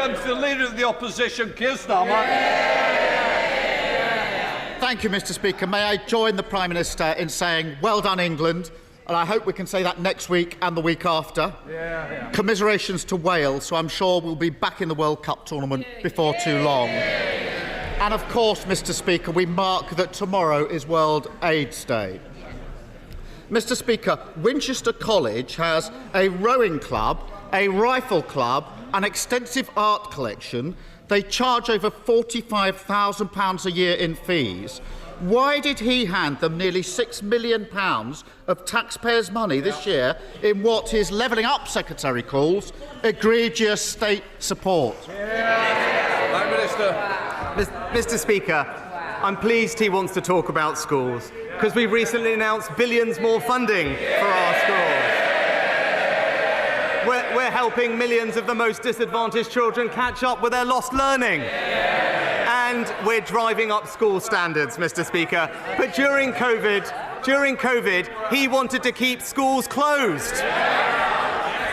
welcome to the Leader of the Opposition, Keir Starmer. Thank you, Mr. Speaker. May I join the Prime Minister in saying, well done, England, and I hope we can say that next week and the week after. Commiserations to Wales, so I'm sure we'll be back in the World Cup tournament before too long. And of course, Mr. Speaker, we mark that tomorrow is World AIDS Day. Mr. Speaker, Winchester College has a rowing club, a rifle club, an extensive art collection. They charge over £45,000 a year in fees. Why did he hand them nearly £6 million of taxpayers' money this year in what his Levelling Up Secretary calls egregious state support? Prime Minister. Mr. Speaker, I'm pleased he wants to talk about schools, because we recently announced billions more funding for our schools. We're helping millions of the most disadvantaged children catch up with their lost learning. And we're driving up school standards, Mr. Speaker. But during COVID, he wanted to keep schools closed.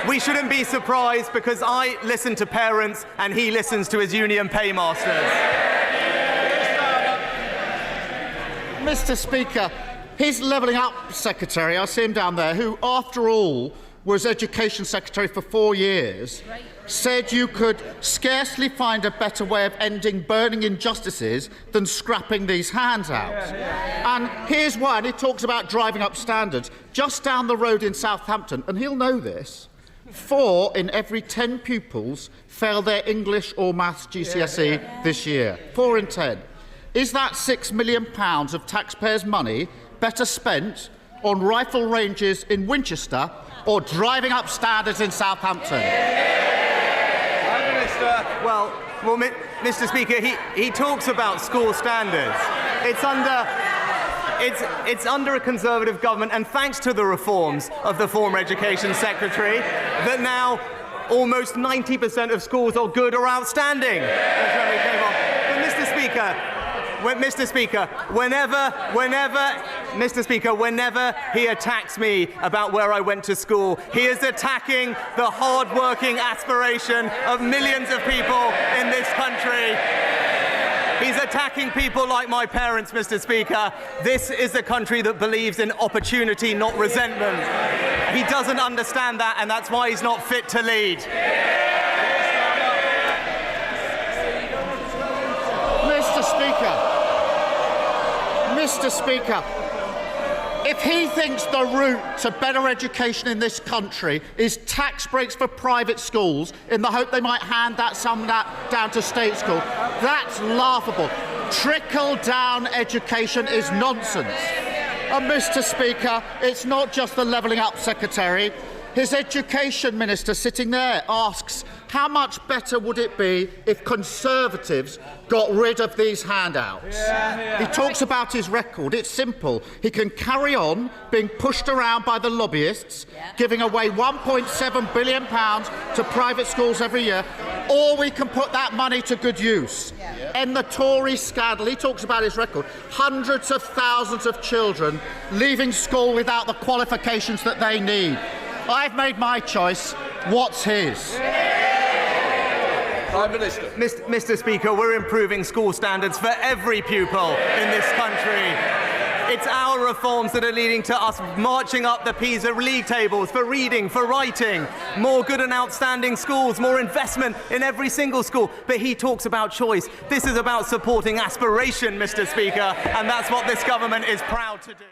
We shouldn't be surprised, because I listen to parents and he listens to his union paymasters. Mr. Speaker, his Levelling Up Secretary, I see him down there, who, after all, was Education Secretary for 4 years, said you could scarcely find a better way of ending burning injustices than scrapping these handouts. And here's why, and he talks about driving up standards. Just down the road in Southampton, and he'll know this, 4 in every 10 pupils fail their English or Maths GCSE this year. 4 in 10. Is that £6 million of taxpayers' money better spent on rifle ranges in Winchester or driving up standards in Southampton? Prime Minister. Well, Mr. Speaker, he talks about school standards. It's under a Conservative government, and thanks to the reforms of the former Education Secretary, that now almost 90% of schools are good or outstanding. That's when we came on. But Mr. Speaker, whenever he attacks me about where I went to school, he is attacking the hard-working aspiration of millions of people in this country. He's attacking people like my parents, Mr. Speaker. This is a country that believes in opportunity, not resentment. He doesn't understand that, and that's why he's not fit to lead. Mr. Speaker, if he thinks the route to better education in this country is tax breaks for private schools in the hope they might hand that sum down to state school, that's laughable. Trickle-down education is nonsense. And, Mr. Speaker, it's not just the Levelling Up Secretary. His Education Minister sitting there asks, how much better would it be if Conservatives got rid of these handouts? He talks about his record. It's simple. He can carry on being pushed around by the lobbyists, giving away £1.7 billion to private schools every year, or we can put that money to good use. In the Tory scandal, he talks about his record. Hundreds of thousands of children leaving school without the qualifications that they need. I've made my choice. What's his? Prime Minister. Mr. Speaker, we're improving school standards for every pupil in this country. It's our reforms that are leading to us marching up the PISA league tables for reading, for writing, more good and outstanding schools, more investment in every single school. But he talks about choice. This is about supporting aspiration, Mr. Speaker, and that's what this government is proud to do.